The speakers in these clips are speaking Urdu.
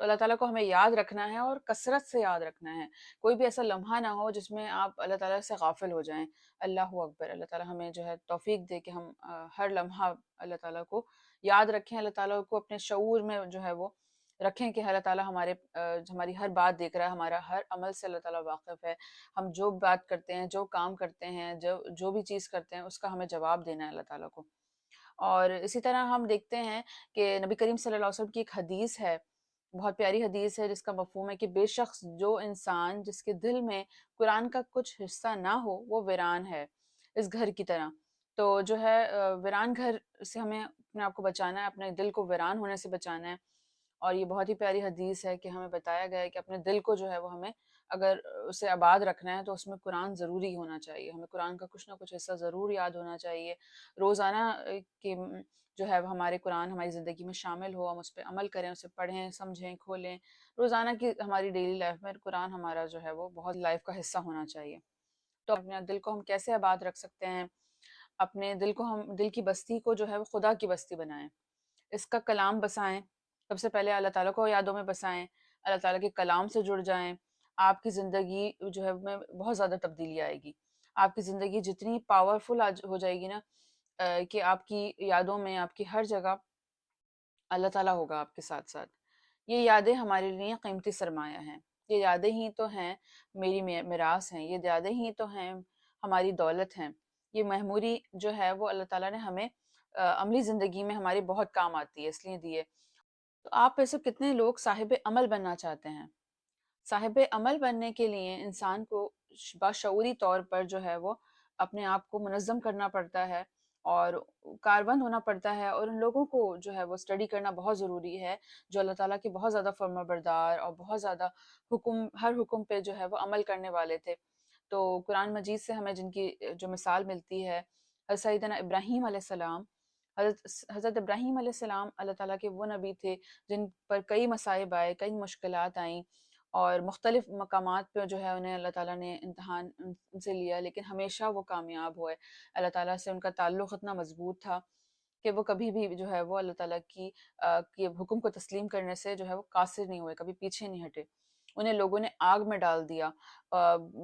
تو اللہ تعالیٰ کو ہمیں یاد رکھنا ہے اور کثرت سے یاد رکھنا ہے. کوئی بھی ایسا لمحہ نہ ہو جس میں آپ اللہ تعالیٰ سے غافل ہو جائیں. اللہ اکبر. اللہ تعالیٰ ہمیں جو ہے توفیق دے کہ ہم ہر لمحہ اللہ تعالیٰ کو یاد رکھیں، اللہ تعالیٰ کو اپنے شعور میں جو ہے وہ رکھیں کہ اللہ تعالیٰ ہماری ہر بات دیکھ رہا ہے، ہمارا ہر عمل سے اللہ تعالیٰ واقف ہے. ہم جو بات کرتے ہیں، جو کام کرتے ہیں، جو بھی چیز کرتے ہیں، اس کا ہمیں جواب دینا ہے اللہ تعالیٰ کو. اور اسی طرح ہم دیکھتے ہیں کہ نبی کریم صلی اللہ علیہ وسلم کی ایک حدیث ہے، بہت پیاری حدیث ہے، جس کا مفہوم ہے کہ بے شخص جو انسان جس کے دل میں قرآن کا کچھ حصہ نہ ہو وہ ویران ہے، اس گھر کی طرح. تو جو ہے ویران گھر سے ہمیں اپنے آپ کو بچانا ہے، اپنے دل کو ویران ہونے سے بچانا ہے. اور یہ بہت ہی پیاری حدیث ہے کہ ہمیں بتایا گیا ہے کہ اپنے دل کو جو ہے وہ ہمیں اگر اسے آباد رکھنا ہے تو اس میں قرآن ضروری ہونا چاہیے. ہمیں قرآن کا کچھ نہ کچھ حصہ ضرور یاد ہونا چاہیے. روزانہ کہ جو ہے وہ ہمارے قرآن ہماری زندگی میں شامل ہو، ہم اس پہ عمل کریں، اسے پڑھیں، سمجھیں، کھولیں. روزانہ کی ہماری ڈیلی لائف میں قرآن ہمارا جو ہے وہ بہت لائف کا حصہ ہونا چاہیے. تو اپنے دل کو ہم کیسے آباد رکھ سکتے ہیں؟ اپنے دل کو ہم دل کی بستی کو جو ہے وہ خدا کی بستی بنائیں، اس کا کلام بسائیں. سب سے پہلے اللہ تعالیٰ کو یادوں میں بسائیں، اللہ تعالیٰ کے کلام سے جڑ جائیں. آپ کی زندگی جو ہے میں بہت زیادہ تبدیلی آئے گی. آپ کی زندگی جتنی پاورفل ہو جائے گی نا کہ آپ کی یادوں میں، آپ کی ہر جگہ اللہ تعالیٰ ہوگا آپ کے ساتھ ساتھ. یہ یادیں ہمارے لیے قیمتی سرمایہ ہیں. یہ یادیں ہی تو ہیں میری میراث ہیں. یہ یادیں ہی تو ہیں ہماری دولت ہیں. یہ میموری جو ہے وہ اللہ تعالیٰ نے ہمیں عملی زندگی میں ہماری بہت کام آتی ہے، اس لیے دیے. تو آپ میں سے کتنے لوگ صاحب عمل بننا چاہتے ہیں؟ صاحب عمل بننے کے لیے انسان کو باشعوری طور پر جو ہے وہ اپنے آپ کو منظم کرنا پڑتا ہے اور کاربند ہونا پڑتا ہے، اور ان لوگوں کو جو ہے وہ اسٹڈی کرنا بہت ضروری ہے جو اللہ تعالیٰ کے بہت زیادہ فرما بردار اور بہت زیادہ ہر حکم پہ جو ہے وہ عمل کرنے والے تھے. تو قرآن مجید سے ہمیں جن کی جو مثال ملتی ہے، حضرت سیدنا ابراہیم علیہ السلام. حضرت ابراہیم علیہ السلام اللہ تعالیٰ کے وہ نبی تھے جن پر کئی مصائب آئے، کئی مشکلات آئیں، اور مختلف مقامات پہ جو ہے انہیں اللہ تعالیٰ نے امتحان ان سے لیا، لیکن ہمیشہ وہ کامیاب ہوئے. اللہ تعالیٰ سے ان کا تعلق اتنا مضبوط تھا کہ وہ کبھی بھی جو ہے وہ اللہ تعالیٰ کی حکم کو تسلیم کرنے سے جو ہے وہ قاصر نہیں ہوئے، کبھی پیچھے نہیں ہٹے. انہیں لوگوں نے آگ میں ڈال دیا،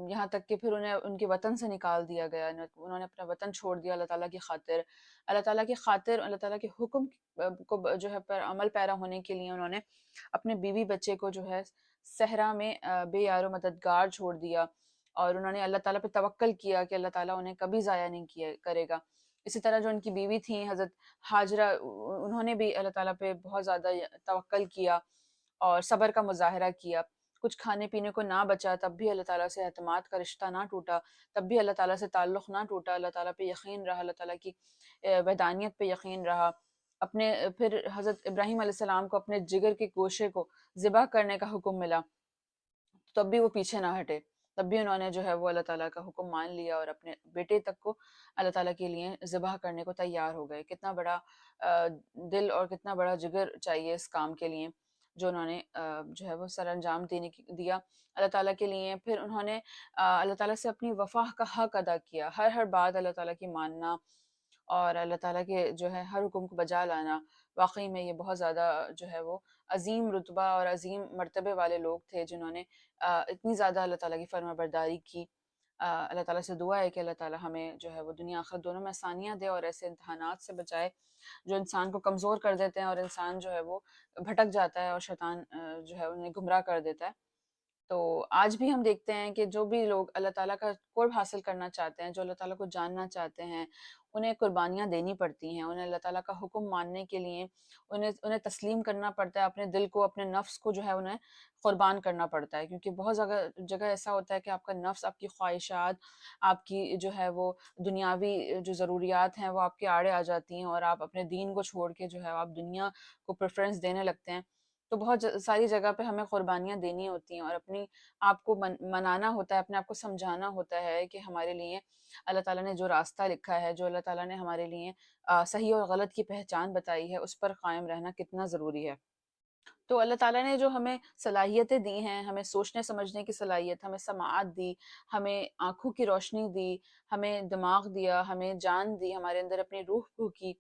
یہاں تک کہ پھر انہیں ان کے وطن سے نکال دیا گیا. انہوں نے اپنا وطن چھوڑ دیا اللہ تعالیٰ کی خاطر. اللہ تعالیٰ کی خاطر، اللہ تعالیٰ کے حکم کو جو ہے پر عمل پیرا ہونے کے لیے انہوں نے اپنے بیوی بچے کو جو ہے صحرا میں بے یار و مددگار چھوڑ دیا، اور انہوں نے اللہ تعالیٰ پہ توکل کیا کہ اللہ تعالیٰ انہیں کبھی ضائع نہیں کرے گا. اسی طرح جو ان کی بیوی تھیں حضرت ہاجرہ، انہوں نے بھی اللہ تعالیٰ پہ بہت زیادہ توکل کیا اور صبر کا مظاہرہ کیا. کچھ کھانے پینے کو نہ بچا تب بھی اللہ تعالیٰ سے اعتماد کا رشتہ نہ ٹوٹا، تب بھی اللہ تعالیٰ سے تعلق نہ ٹوٹا. اللہ تعالیٰ پہ یقین رہا، اللہ تعالیٰ کی وحدانیت پہ یقین رہا. پھر حضرت ابراہیم علیہ السلام کو اپنے جگر کے گوشے کو ذبح کرنے کا حکم ملا، تب بھی وہ پیچھے نہ ہٹے. تب بھی انہوں نے جو ہے وہ اللہ تعالیٰ کا حکم مان لیا اور اپنے بیٹے تک کو اللہ تعالیٰ کے لیے ذبح کرنے کو تیار ہو گئے. کتنا بڑا دل اور کتنا بڑا جگر چاہیے اس کام کے لیے جو انہوں نے جو ہے وہ سر انجام دیا اللہ تعالیٰ کے لیے. پھر انہوں نے اللہ تعالیٰ سے اپنی وفا کا حق ادا کیا، ہر بات اللہ تعالیٰ کی ماننا اور اللہ تعالیٰ کے جو ہے ہر حکم کو بجا لانا. واقعی میں یہ بہت زیادہ جو ہے وہ عظیم رتبہ اور عظیم مرتبے والے لوگ تھے جنہوں نے اتنی زیادہ اللہ تعالیٰ کی فرما برداری کی. اللہ تعالیٰ سے دعا ہے کہ اللہ تعالیٰ ہمیں جو ہے وہ دنیا آخرت دونوں میں آسانیاں دے اور ایسے امتحانات سے بچائے جو انسان کو کمزور کر دیتے ہیں اور انسان جو ہے وہ بھٹک جاتا ہے اور شیطان جو ہے انہیں گمراہ کر دیتا ہے. تو آج بھی ہم دیکھتے ہیں کہ جو بھی لوگ اللہ تعالیٰ کا قرب حاصل کرنا چاہتے ہیں، جو اللہ تعالیٰ کو جاننا چاہتے ہیں، انہیں قربانیاں دینی پڑتی ہیں. انہیں اللہ تعالیٰ کا حکم ماننے کے لیے انہیں تسلیم کرنا پڑتا ہے، اپنے دل کو، اپنے نفس کو جو ہے انہیں قربان کرنا پڑتا ہے. کیونکہ بہت جگہ ایسا ہوتا ہے کہ آپ کا نفس، آپ کی خواہشات، آپ کی جو ہے وہ دنیاوی جو ضروریات ہیں وہ آپ کے آڑے آ جاتی ہیں اور آپ اپنے دین کو چھوڑ کے جو ہے آپ دنیا کو پریفرنس دینے لگتے ہیں. تو بہت ساری جگہ پہ ہمیں قربانیاں دینی ہوتی ہیں اور اپنی آپ کو منانا ہوتا ہے، اپنے آپ کو سمجھانا ہوتا ہے کہ ہمارے لیے اللہ تعالیٰ نے جو راستہ لکھا ہے، جو اللہ تعالیٰ نے ہمارے لیے صحیح اور غلط کی پہچان بتائی ہے، اس پر قائم رہنا کتنا ضروری ہے. تو اللہ تعالیٰ نے جو ہمیں صلاحیتیں دی ہیں، ہمیں سوچنے سمجھنے کی صلاحیت، ہمیں سماعت دی، ہمیں آنکھوں کی روشنی دی، ہمیں دماغ دیا، ہمیں جان دی، ہمارے اندر اپنی روح پھونکی.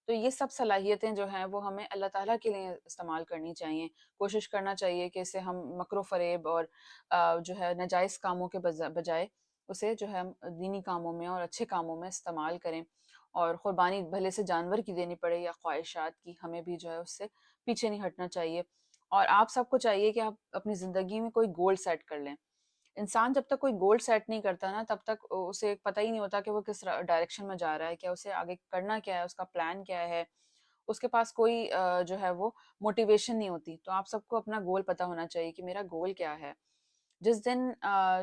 تو یہ سب صلاحیتیں جو ہیں وہ ہمیں اللہ تعالیٰ کے لیے استعمال کرنی چاہیے. کوشش کرنا چاہیے کہ اسے ہم مکر و فریب اور جو ہے ناجائز کاموں کے بجائے اسے جو ہے ہم دینی کاموں میں اور اچھے کاموں میں استعمال کریں. اور قربانی بھلے سے جانور کی دینی پڑے یا خواہشات کی، ہمیں بھی جو ہے اس سے پیچھے نہیں ہٹنا چاہیے. اور آپ سب کو چاہیے کہ آپ اپنی زندگی میں کوئی گول سیٹ کر لیں. انسان جب تک کوئی گول سیٹ نہیں کرتا نا، تب تک اسے پتہ ہی نہیں ہوتا کہ وہ کس ڈائریکشن میں جا رہا ہے، کیا اسے آگے کرنا کیا ہے، اس کا پلان کیا ہے. اس کے پاس کوئی جو ہے وہ موٹیویشن نہیں ہوتی. تو آپ سب کو اپنا گول پتہ ہونا چاہیے کہ میرا گول کیا ہے. جس دن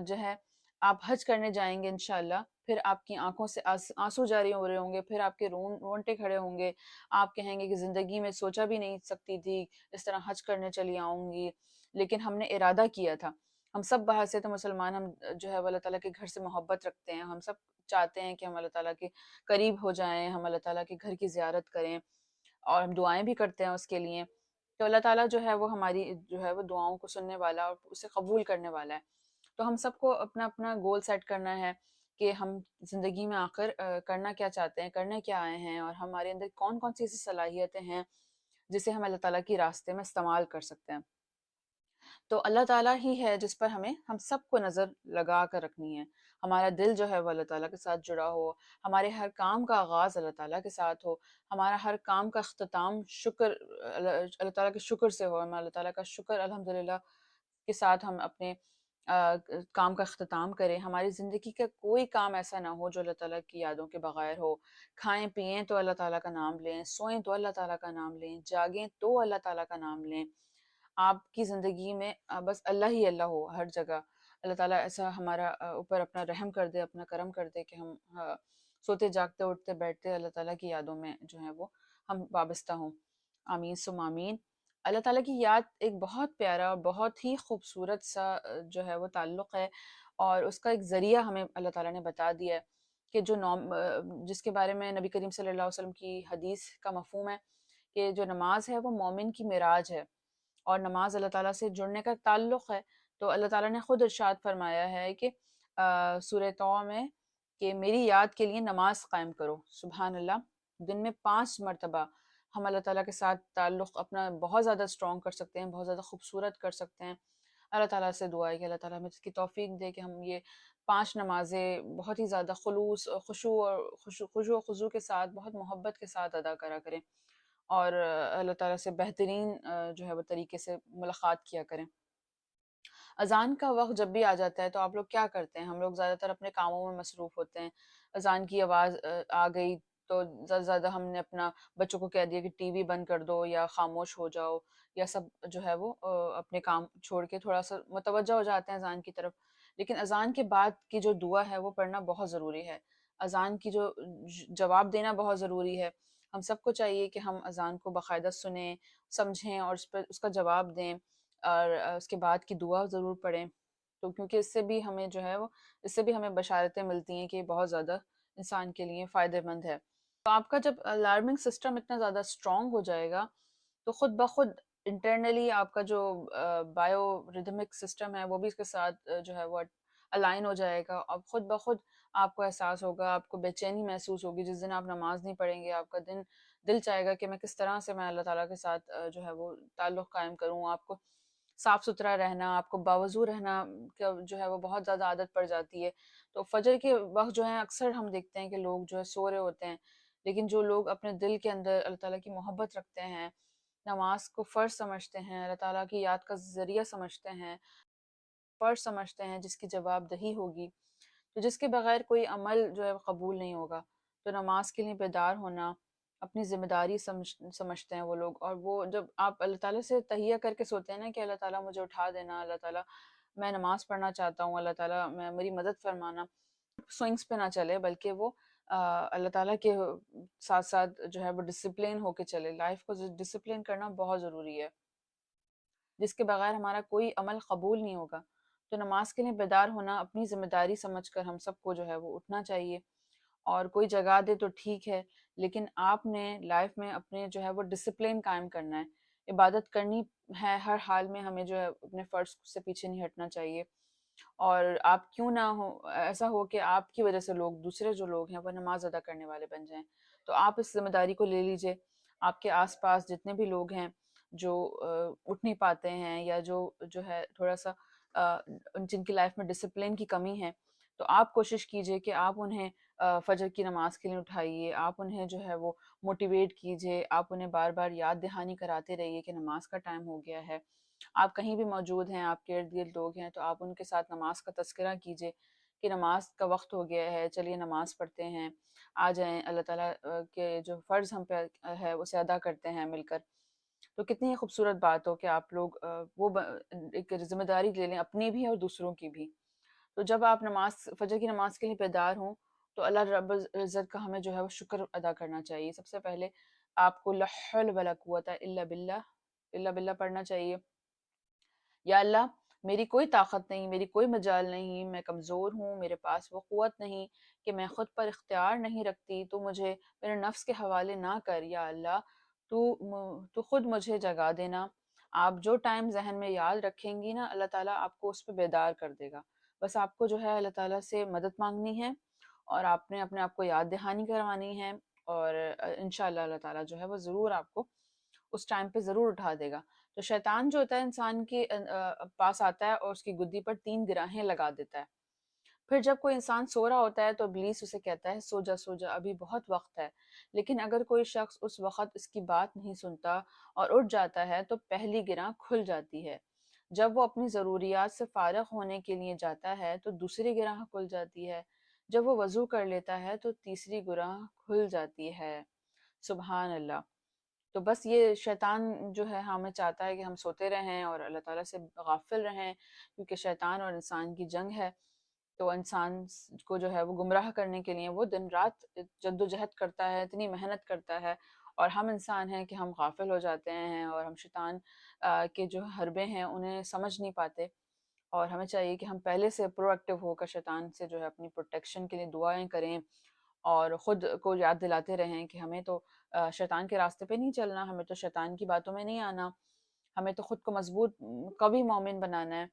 جو ہے آپ حج کرنے جائیں گے انشاءاللہ، پھر آپ کی آنکھوں سے آنسو جاری ہو رہے ہوں گے، پھر آپ کے رونٹے کھڑے ہوں گے. آپ کہیں گے کہ زندگی میں سوچا بھی نہیں سکتی تھی اس طرح حج کرنے چلی آؤں گی، لیکن ہم نے ارادہ کیا تھا. ہم سب باہر سے تو مسلمان، ہم جو ہے اللہ تعالیٰ کے گھر سے محبت رکھتے ہیں. ہم سب چاہتے ہیں کہ ہم اللہ تعالیٰ کے قریب ہو جائیں، ہم اللہ تعالیٰ کے گھر کی زیارت کریں، اور ہم دعائیں بھی کرتے ہیں اس کے لیے. تو اللہ تعالیٰ جو ہے وہ ہماری جو ہے وہ دعاؤں کو سننے والا اور اسے قبول کرنے والا ہے. تو ہم سب کو اپنا اپنا گول سیٹ کرنا ہے کہ ہم زندگی میں آخر کرنا کیا چاہتے ہیں، کرنے کیا آئے ہیں، اور ہمارے اندر کون کون سی ایسی صلاحیتیں ہیں جسے ہم اللہ تعالیٰ کی راستے میں استعمال کر سکتے ہیں. تو اللہ تعالیٰ ہی ہے جس پر ہم سب کو نظر لگا کر رکھنی ہے. ہمارا دل جو ہے وہ اللہ تعالیٰ کے ساتھ جڑا ہو، ہمارے ہر کام کا آغاز اللہ تعالیٰ کے ساتھ ہو، ہمارا ہر کام کا اختتام شکر اللہ تعالیٰ کے شکر سے ہو. ہم اللہ تعالیٰ کا شکر الحمدللہ کے ساتھ ہم اپنے کام کا اختتام کریں. ہماری زندگی کا کوئی کام ایسا نہ ہو جو اللہ تعالیٰ کی یادوں کے بغیر ہو. کھائیں پئیں تو اللہ تعالیٰ کا نام لیں، سوئیں تو اللہ تعالیٰ کا نام لیں، جاگیں تو اللہ تعالیٰ کا نام لیں. آپ کی زندگی میں بس اللہ ہی اللہ ہو ہر جگہ. اللہ تعالیٰ ایسا ہمارا اوپر اپنا رحم کر دے، اپنا کرم کر دے کہ ہم سوتے جاگتے اٹھتے بیٹھتے اللہ تعالیٰ کی یادوں میں جو ہے وہ ہم وابستہ ہوں. آمین ثم آمین. اللہ تعالیٰ کی یاد ایک بہت پیارا اور بہت ہی خوبصورت سا جو ہے وہ تعلق ہے، اور اس کا ایک ذریعہ ہمیں اللہ تعالیٰ نے بتا دیا ہے کہ جس کے بارے میں نبی کریم صلی اللہ علیہ وسلم کی حدیث کا مفہوم ہے کہ جو نماز ہے وہ مومن کی معراج ہے، اور نماز اللہ تعالیٰ سے جڑنے کا تعلق ہے. تو اللہ تعالیٰ نے خود ارشاد فرمایا ہے کہ سورہ طہ میں کہ میری یاد کے لیے نماز قائم کرو. سبحان اللہ. دن میں 5 مرتبہ ہم اللہ تعالیٰ کے ساتھ تعلق اپنا بہت زیادہ اسٹرانگ کر سکتے ہیں، بہت زیادہ خوبصورت کر سکتے ہیں. اللہ تعالیٰ سے دعا ہے کہ اللہ تعالیٰ ہمیں اس کی توفیق دے کہ ہم یہ 5 نمازیں بہت ہی زیادہ خلوص اور خشوع و خضوع کے ساتھ، بہت محبت کے ساتھ ادا کرا کریں، اور اللہ تعالیٰ سے بہترین جو ہے وہ طریقے سے ملاقات کیا کریں. اذان کا وقت جب بھی آ جاتا ہے تو آپ لوگ کیا کرتے ہیں؟ ہم لوگ زیادہ تر اپنے کاموں میں مصروف ہوتے ہیں. اذان کی آواز آ گئی تو زیادہ زیادہ ہم نے اپنا بچوں کو کہہ دیا کہ ٹی وی بند کر دو یا خاموش ہو جاؤ، یا سب جو ہے وہ اپنے کام چھوڑ کے تھوڑا سا متوجہ ہو جاتے ہیں اذان کی طرف. لیکن اذان کے بعد کی جو دعا ہے وہ پڑھنا بہت ضروری ہے. اذان کی جو جواب دینا بہت ضروری ہے. ہم سب کو چاہیے کہ ہم اذان کو باقاعدہ سنیں، سمجھیں، اور اس کا جواب دیں، اور اس کے بعد کی دعا ضرور پڑھیں. تو کیونکہ اس سے بھی ہمیں جو ہے وہ اس سے بھی ہمیں بشارتیں ملتی ہیں کہ یہ بہت زیادہ انسان کے لیے فائدہ مند ہے. تو آپ کا جب الارمنگ سسٹم اتنا زیادہ اسٹرانگ ہو جائے گا تو خود بخود انٹرنلی آپ کا جو بایو ریدمک سسٹم ہے وہ بھی اس کے ساتھ جو ہے وہ الائن ہو جائے گا. اب خود بخود آپ کو احساس ہوگا، آپ کو بے چینی محسوس ہوگی. جس دن آپ نماز نہیں پڑھیں گے، آپ کا دل چاہے گا کہ میں کس طرح سے میں اللہ تعالیٰ کے ساتھ جو ہے وہ تعلق قائم کروں. آپ کو صاف ستھرا رہنا، آپ کو باوضو رہنا کا جو ہے وہ بہت زیادہ عادت پڑ جاتی ہے. تو فجر کے وقت جو ہے اکثر ہم دیکھتے ہیں کہ لوگ جو ہے سو رہے ہوتے ہیں، لیکن جو لوگ اپنے دل کے اندر اللہ تعالیٰ کی محبت رکھتے ہیں، نماز کو فرض سمجھتے ہیں، اللہ تعالیٰ کی یاد کا ذریعہ سمجھتے ہیں، فرض سمجھتے ہیں جس کی جواب دہی ہوگی، تو جس کے بغیر کوئی عمل جو ہے قبول نہیں ہوگا. تو نماز کے لیے بیدار ہونا اپنی ذمہ داری سمجھتے ہیں وہ لوگ. اور وہ جب آپ اللہ تعالیٰ سے تہیہ کر کے سوتے ہیں نا کہ اللہ تعالیٰ مجھے اٹھا دینا، اللہ تعالیٰ میں نماز پڑھنا چاہتا ہوں، اللہ تعالیٰ میری مدد فرمانا، سوئنگس پہ نہ چلے بلکہ وہ اللہ تعالیٰ کے ساتھ ساتھ جو ہے وہ ڈسپلین ہو کے چلے. لائف کو ڈسپلین کرنا بہت ضروری ہے، جس کے بغیر ہمارا کوئی عمل قبول نہیں ہوگا. تو نماز کے لیے بیدار ہونا اپنی ذمہ داری سمجھ کر ہم سب کو جو ہے وہ اٹھنا چاہیے. اور کوئی جگا دے تو ٹھیک ہے، لیکن آپ نے لائف میں اپنے جو ہے وہ ڈسپلین قائم کرنا ہے. عبادت کرنی ہے ہر حال میں، ہمیں جو ہے اپنے فرض سے پیچھے نہیں ہٹنا چاہیے. اور آپ کیوں نہ ہو ایسا ہو کہ آپ کی وجہ سے دوسرے جو لوگ ہیں وہ نماز ادا کرنے والے بن جائیں. تو آپ اس ذمہ داری کو لے لیجئے. آپ کے آس پاس جتنے بھی لوگ ہیں جو اٹھ نہیں پاتے ہیں یا جو ہے تھوڑا سا جن کی لائف میں ڈسپلن کی کمی ہے، تو آپ کوشش کیجئے کہ آپ انہیں فجر کی نماز کے لیے اٹھائیے، آپ انہیں جو ہے وہ موٹیویٹ کیجئے، آپ انہیں بار بار یاد دہانی کراتے رہیے کہ نماز کا ٹائم ہو گیا ہے. آپ کہیں بھی موجود ہیں، آپ کے ارد گرد لوگ ہیں، تو آپ ان کے ساتھ نماز کا تذکرہ کیجئے کہ نماز کا وقت ہو گیا ہے، چلیے نماز پڑھتے ہیں، آ جائیں اللہ تعالیٰ کے جو فرض ہم پہ ہے اسے ادا کرتے ہیں مل کر. تو کتنی خوبصورت بات ہو کہ آپ لوگ ایک ذمہ داری لے لیں اپنی بھی اور دوسروں کی بھی. تو جب آپ فجر کی نماز کے لیے بیدار ہوں تو اللہ رب العزت کا ہمیں جو ہے وہ شکر ادا کرنا چاہیے. سب سے پہلے آپ کو لا حول ولا قوت الا باللہ پڑھنا چاہیے. یا اللہ میری کوئی طاقت نہیں، میری کوئی مجال نہیں، میں کمزور ہوں، میرے پاس وہ قوت نہیں کہ میں خود پر اختیار نہیں رکھتی، تو مجھے میرے نفس کے حوالے نہ کر. یا اللہ تو خود مجھے جگا دینا. آپ جو ٹائم ذہن میں یاد رکھیں گی نا، اللہ تعالیٰ آپ کو اس پہ بیدار کر دے گا. بس آپ کو جو ہے اللہ تعالیٰ سے مدد مانگنی ہے اور آپ نے اپنے آپ کو یاد دہانی کروانی ہے، اور انشاءاللہ اللہ تعالیٰ جو ہے وہ ضرور آپ کو اس ٹائم پہ ضرور اٹھا دے گا. تو شیطان جو ہوتا ہے انسان کے پاس آتا ہے اور اس کی گدی پر 3 گراہیں لگا دیتا ہے. پھر جب کوئی انسان سو رہا ہوتا ہے تو ابلیس اسے کہتا ہے سو جا سو جا، ابھی بہت وقت ہے. لیکن اگر کوئی شخص اس وقت اس کی بات نہیں سنتا اور اٹھ جاتا ہے تو پہلی گراں کھل جاتی ہے. جب وہ اپنی ضروریات سے فارغ ہونے کے لیے جاتا ہے تو دوسری گراں کھل جاتی ہے. جب وہ وضو کر لیتا ہے تو تیسری گراں کھل جاتی ہے. سبحان اللہ. تو بس یہ شیطان جو ہے ہمیں چاہتا ہے کہ ہم سوتے رہیں اور اللہ تعالیٰ سے غافل رہیں، کیونکہ شیطان اور انسان کی جنگ ہے. تو انسان کو جو ہے وہ گمراہ کرنے کے لیے وہ دن رات جد و جہد کرتا ہے، اتنی محنت کرتا ہے، اور ہم انسان ہیں کہ ہم غافل ہو جاتے ہیں اور ہم شیطان کے جو حربے ہیں انہیں سمجھ نہیں پاتے. اور ہمیں چاہیے کہ ہم پہلے سے پرو ایکٹیو ہو کر شیطان سے جو ہے اپنی پروٹیکشن کے لیے دعائیں کریں، اور خود کو یاد دلاتے رہیں کہ ہمیں تو شیطان کے راستے پہ نہیں چلنا، ہمیں تو شیطان کی باتوں میں نہیں آنا، ہمیں تو خود کو مضبوط قوی مومن بنانا ہے.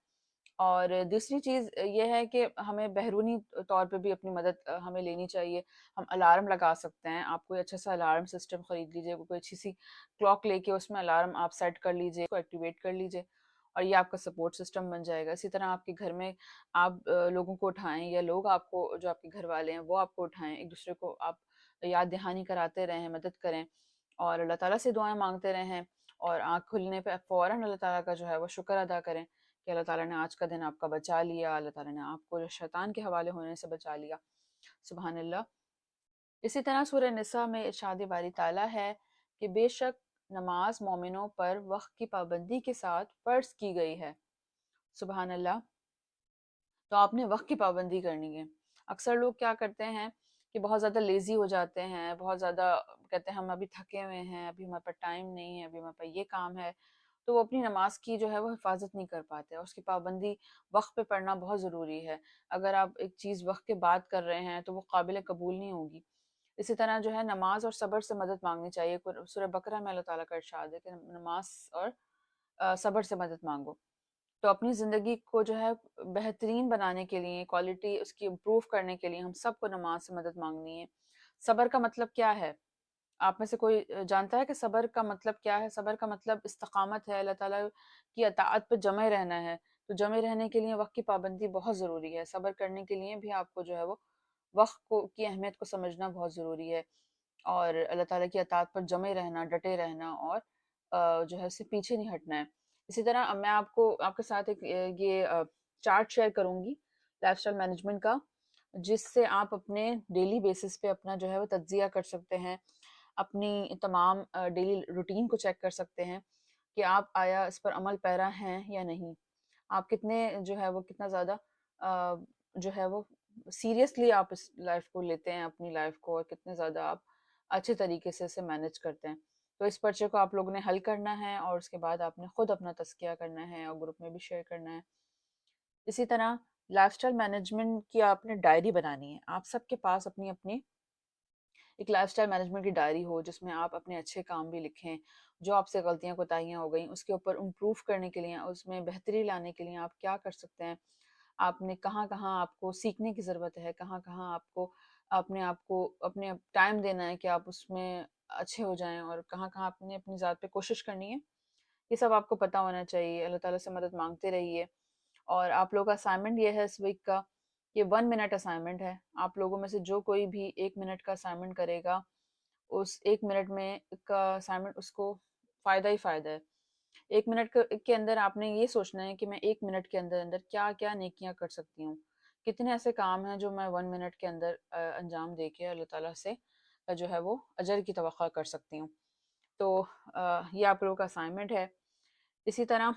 اور دوسری چیز یہ ہے کہ ہمیں بیرونی طور پہ بھی اپنی مدد ہمیں لینی چاہیے. ہم الارم لگا سکتے ہیں. آپ کوئی اچھا سا الارم سسٹم خرید لیجئے، کوئی اچھی سی کلاک لے کے اس میں الارم آپ سیٹ کر لیجئے، اس کو ایکٹیویٹ کر لیجئے، اور یہ آپ کا سپورٹ سسٹم بن جائے گا. اسی طرح آپ کے گھر میں آپ لوگوں کو اٹھائیں، یا لوگ آپ کو جو آپ کے گھر والے ہیں وہ آپ کو اٹھائیں، ایک دوسرے کو آپ یاد دہانی کراتے رہیں، مدد کریں، اور اللہ تعالیٰ سے دعائیں مانگتے رہیں. اور آنکھ کھلنے پہ فوراً اللہ تعالیٰ کا جو ہے وہ شکر ادا کریں کہ اللہ تعالیٰ نے آج کا دن آپ کا بچا لیا، اللہ تعالیٰ نے آپ کو شیطان کے حوالے ہونے سے بچا لیا. سبحان اللہ. اسی طرح سورہ نساء میں ارشاد باری تعالیٰ ہے کہ بے شک نماز مومنوں پر وقت کی پابندی کے ساتھ فرض کی گئی ہے. سبحان اللہ. تو آپ نے وقت کی پابندی کرنی ہے. اکثر لوگ کیا کرتے ہیں کہ بہت زیادہ لیزی ہو جاتے ہیں، بہت زیادہ کہتے ہیں ہم ابھی تھکے ہوئے ہیں، ابھی ہمارے پاس ٹائم نہیں ہے، ابھی ہمارے پاس یہ کام ہے، تو وہ اپنی نماز کی جو ہے وہ حفاظت نہیں کر پاتے. اور اس کی پابندی وقت پہ پڑھنا بہت ضروری ہے. اگر آپ ایک چیز وقت کے بعد کر رہے ہیں تو وہ قابل قبول نہیں ہوگی. اسی طرح جو ہے نماز اور صبر سے مدد مانگنی چاہیے. سورہ بقرہ میں اللہ تعالیٰ کا ارشاد ہے کہ نماز اور صبر سے مدد مانگو. تو اپنی زندگی کو جو ہے بہترین بنانے کے لیے، کوالٹی اس کی امپروو کرنے کے لیے ہم سب کو نماز سے مدد مانگنی ہے. صبر کا مطلب کیا ہے؟ آپ میں سے کوئی جانتا ہے کہ صبر کا مطلب کیا ہے؟ صبر کا مطلب استقامت ہے، اللہ تعالیٰ کی اطاعت پہ جمع رہنا ہے. تو جمع رہنے کے لیے وقت کی پابندی بہت ضروری ہے. صبر کرنے کے لیے بھی آپ کو جو ہے وہ وقت کی اہمیت کو سمجھنا بہت ضروری ہے، اور اللہ تعالیٰ کی اطاعت پر جمع رہنا، ڈٹے رہنا، اور جو ہے اس سے پیچھے نہیں ہٹنا ہے. اسی طرح میں آپ کے ساتھ ایک یہ چارٹ شیئر کروں گی لائف اسٹائل مینجمنٹ کا، جس سے آپ اپنے ڈیلی بیسس پہ اپنا جو ہے وہ تجزیہ کر سکتے ہیں، اپنی تمام ڈیلی روٹین کو چیک کر سکتے ہیں کہ آپ آیا اس پر عمل پیرا ہیں یا نہیں. آپ کتنے جو ہے وہ کتنا زیادہ جو ہے وہ سیریسلی آپ اس لائف کو لیتے ہیں، اپنی لائف کو، اور کتنے زیادہ آپ اچھے طریقے سے اسے مینج کرتے ہیں. تو اس پرچے کو آپ لوگوں نے حل کرنا ہے، اور اس کے بعد آپ نے خود اپنا تزکیہ کرنا ہے اور گروپ میں بھی شیئر کرنا ہے. اسی طرح لائف اسٹائل مینجمنٹ کی آپ نے ڈائری بنانی ہے. آپ سب کے پاس اپنی اپنی ایک لائف اسٹائل مینجمنٹ کی ڈائری ہو، جس میں آپ اپنے اچھے کام بھی لکھیں، جو آپ سے غلطیاں کوتاہیاں ہو گئیں اس کے اوپر امپروو کرنے کے لیے، اس میں بہتری لانے کے لیے آپ کیا کر سکتے ہیں. آپ نے کہاں کہاں آپ کو سیکھنے کی ضرورت ہے، کہاں کہاں آپ کو اپنے ٹائم دینا ہے کہ آپ اس میں اچھے ہو جائیں، اور کہاں کہاں آپ نے اپنی ذات پہ کوشش کرنی ہے، یہ سب آپ کو پتہ ہونا چاہیے۔ اللہ تعالیٰ سے مدد مانگتے رہیے۔ اور آپ لوگوں کا اسائنمنٹ یہ ہے اس ویک کا، یہ 1 منٹ اسائنمنٹ ہے۔ آپ لوگوں میں سے جو کوئی بھی 1 منٹ کا اسائنمنٹ کرے گا، اس 1 منٹ میں کا اسائنمنٹ اس کو فائدہ ہی فائدہ ہے۔ 1 منٹ کے اندر آپ نے یہ سوچنا ہے کہ میں 1 منٹ کے اندر اندر کیا کیا نیکیاں کر سکتی ہوں، کتنے ایسے کام ہیں جو میں 1 منٹ کے اندر انجام دے کے اللہ تعالیٰ سے جو ہے وہ اجر کی توقع کر سکتی ہوں۔ تو یہ آپ لوگوں کا اسائنمنٹ ہے۔ اسی طرح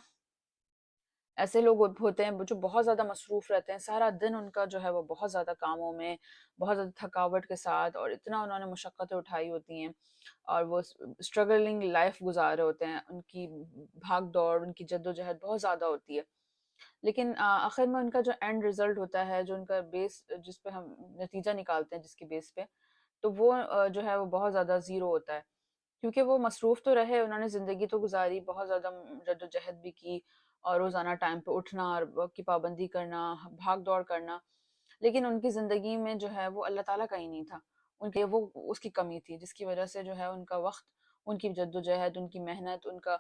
ایسے لوگ ہوتے ہیں جو بہت زیادہ مصروف رہتے ہیں، سارا دن ان کا جو ہے وہ بہت زیادہ کاموں میں، بہت زیادہ تھکاوٹ کے ساتھ، اور اتنا انہوں نے مشقتیں اٹھائی ہوتی ہیں، اور وہ اسٹرگلنگ لائف گزار رہے ہوتے ہیں، ان کی بھاگ دوڑ، ان کی جد و جہد بہت زیادہ ہوتی ہے، لیکن آخر میں ان کا جو اینڈ رزلٹ ہوتا ہے، جو ان کا بیس جس پہ ہم نتیجہ نکالتے ہیں، جس کی بیس پہ، تو وہ جو ہے وہ بہت زیادہ زیرو ہوتا ہے، کیونکہ وہ مصروف تو رہے، انہوں نے زندگی تو گزاری، بہت زیادہ جد و جہد بھی کی، اور روزانہ ٹائم پہ اٹھنا اور وقت کی پابندی کرنا، بھاگ دوڑ کرنا، لیکن ان کی زندگی میں جو ہے وہ اللہ تعالیٰ کا ہی نہیں تھا، ان کے وہ اس کی کمی تھی، جس کی وجہ سے جو ہے ان کا وقت، ان کی جد و جہد، ان کی محنت، ان کا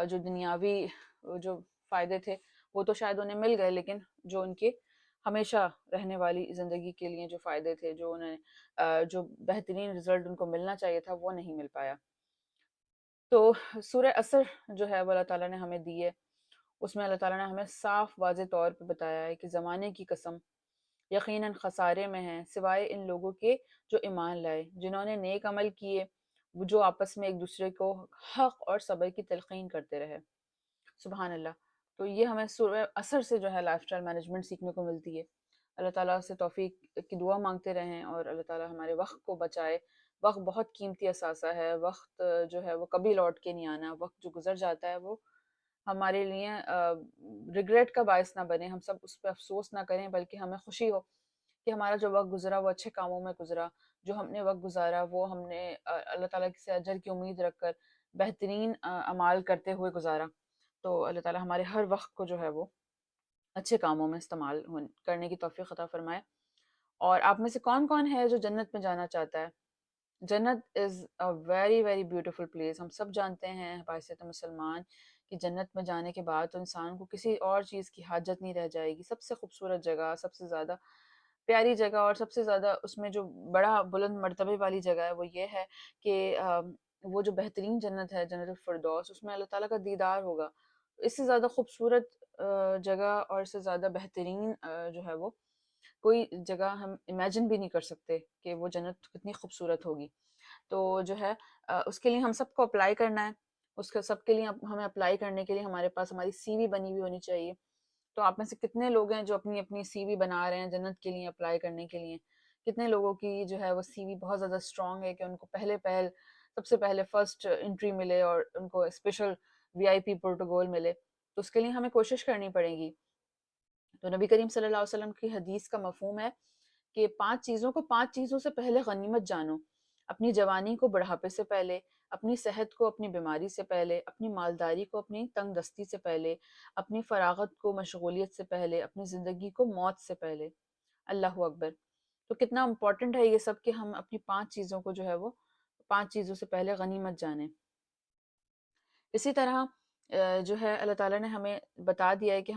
جو دنیاوی جو فائدے تھے وہ تو شاید انہیں مل گئے، لیکن جو ان کے ہمیشہ رہنے والی زندگی کے لیے جو فائدے تھے، جو انہیں جو بہترین رزلٹ ان کو ملنا چاہیے تھا، وہ نہیں مل پایا۔ تو سورہ عصر جو ہے وہ اللہ تعالیٰ نے ہمیں دی ہے، اس میں اللہ تعالیٰ نے ہمیں صاف واضح طور پہ بتایا ہے کہ زمانے کی قسم، یقیناً خسارے میں ہیں سوائے ان لوگوں کے جو ایمان لائے، جنہوں نے نیک عمل کیے، وہ جو آپس میں ایک دوسرے کو حق اور صبر کی تلقین کرتے رہے۔ سبحان اللہ۔ تو یہ ہمیں سورہ عصر سے جو ہے لائف اسٹائل مینجمنٹ سیکھنے کو ملتی ہے۔ اللہ تعالیٰ سے توفیق کی دعا مانگتے رہیں، اور اللہ تعالیٰ ہمارے وقت کو بچائے۔ وقت بہت قیمتی اثاثہ ہے، وقت جو ہے وہ کبھی لوٹ کے نہیں آنا، وقت جو گزر جاتا ہے وہ ہمارے لیے ریگریٹ کا باعث نہ بنے، ہم سب اس پہ افسوس نہ کریں، بلکہ ہمیں خوشی ہو کہ ہمارا جو وقت گزرا وہ اچھے کاموں میں گزرا، جو ہم نے وقت گزارا وہ ہم نے اللہ تعالیٰ سے اجر کی امید رکھ کر بہترین اعمال کرتے ہوئے گزارا۔ تو اللہ تعالیٰ ہمارے ہر وقت کو جو ہے وہ اچھے کاموں میں استعمال کرنے کی توفیق عطا فرمائے۔ اور آپ میں سے کون کون ہے جو جنت میں جانا چاہتا ہے؟ جنت is a very very beautiful place. ہم سب جانتے ہیں حیثیت مسلمان کہ جنت میں جانے کے بعد تو انسان کو کسی اور چیز کی حاجت نہیں رہ جائے گی۔ سب سے خوبصورت جگہ، سب سے زیادہ پیاری جگہ، اور سب سے زیادہ اس میں جو بڑا بلند مرتبے والی جگہ ہے وہ یہ ہے کہ وہ جو بہترین جنت ہے، جنت الفردوس، اس میں اللہ تعالیٰ کا دیدار ہوگا۔ اس سے زیادہ خوبصورت جگہ اور اس سے زیادہ بہترین جو ہے وہ کوئی جگہ ہم امیجن بھی نہیں کر سکتے کہ وہ جنت کتنی خوبصورت ہوگی۔ تو جو ہے اس کے لیے ہم سب کو اپلائی کرنا ہے، اس کے سب کے لیے ہمیں اپلائی کرنے کے لیے ہمارے پاس ہماری سی وی بنی ہوئی ہونی چاہیے۔ تو آپ میں سے کتنے لوگ ہیں جو اپنی اپنی سی وی بنا رہے ہیں جنت کے لیے اپلائی کرنے کے لیے؟ کتنے لوگوں کی جو ہے وہ سی وی بہت زیادہ اسٹرانگ ہے کہ ان کو سب سے پہلے فرسٹ انٹری ملے، اور ان کو اسپیشل وی آئی پی پروٹوکول ملے؟ تو اس کے لیے ہمیں کوشش کرنی پڑے گی۔ تو نبی کریم صلی اللہ علیہ وسلم کی حدیث کا مفہوم ہے کہ 5 چیزوں سے پہلے غنیمت جانو: اپنی جوانی کو بڑھاپے سے پہلے، اپنی صحت کو اپنی بیماری سے پہلے، اپنی مالداری کو اپنی تنگ دستی سے پہلے، اپنی فراغت کو مشغولیت سے پہلے، اپنی زندگی کو موت سے پہلے۔ اللہ اکبر۔ تو کتنا امپورٹنٹ ہے یہ سب کہ ہم اپنی 5 چیزوں کو جو ہے وہ 5 چیزوں سے پہلے غنیمت جانیں۔ اسی طرح جو ہے اللہ تعالیٰ نے ہمیں بتا دیا ہے کہ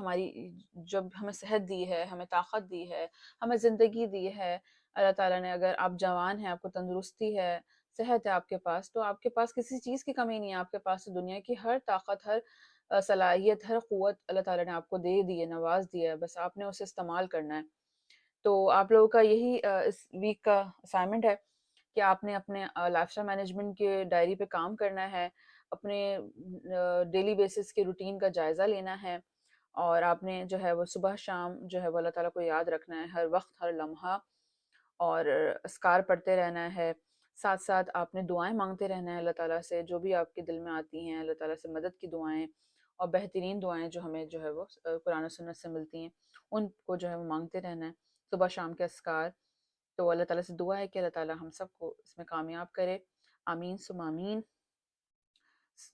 جب ہمیں صحت دی ہے، ہمیں طاقت دی ہے، ہمیں زندگی دی ہے اللہ تعالیٰ نے، اگر آپ جوان ہیں، آپ کو تندرستی ہے، صحت ہے آپ کے پاس، تو آپ کے پاس کسی چیز کی کمی نہیں ہے، آپ کے پاس دنیا کی ہر طاقت، ہر صلاحیت، ہر قوت اللہ تعالیٰ نے آپ کو دے دی ہے، نواز دیا ہے، بس آپ نے اسے استعمال کرنا ہے۔ تو آپ لوگوں کا یہی اس ویک کا اسائنمنٹ ہے کہ آپ نے اپنے لائف اسٹائل مینجمنٹ کے ڈائری پہ کام کرنا ہے، اپنے ڈیلی بیسس کے روٹین کا جائزہ لینا ہے، اور آپ نے جو ہے وہ صبح شام جو ہے وہ اللہ تعالیٰ کو یاد رکھنا ہے، ہر وقت ہر لمحہ، اور اذکار پڑھتے رہنا ہے، ساتھ ساتھ آپ نے دعائیں مانگتے رہنا ہے اللہ تعالیٰ سے، جو بھی آپ کے دل میں آتی ہیں، اللہ تعالیٰ سے مدد کی دعائیں اور بہترین دعائیں جو ہمیں جو ہے وہ قرآن و سنت سے ملتی ہیں، ان کو جو ہے وہ مانگتے رہنا ہے، صبح شام کے اذکار۔ تو اللہ تعالیٰ سے دعا ہے کہ اللہ تعالیٰ ہم سب کو اس میں کامیاب کرے۔ آمین ثم آمین۔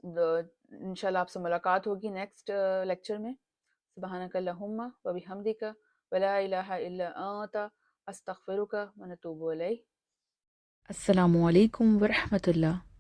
انشاءاللہ آپ سے ملاقات ہوگی نیکسٹ لیکچر میں۔ سبحانک اللہم و بحمدک ولا الہ الا انت استغفرک و نتوب الیک۔ السلام علیکم ورحمۃ اللہ۔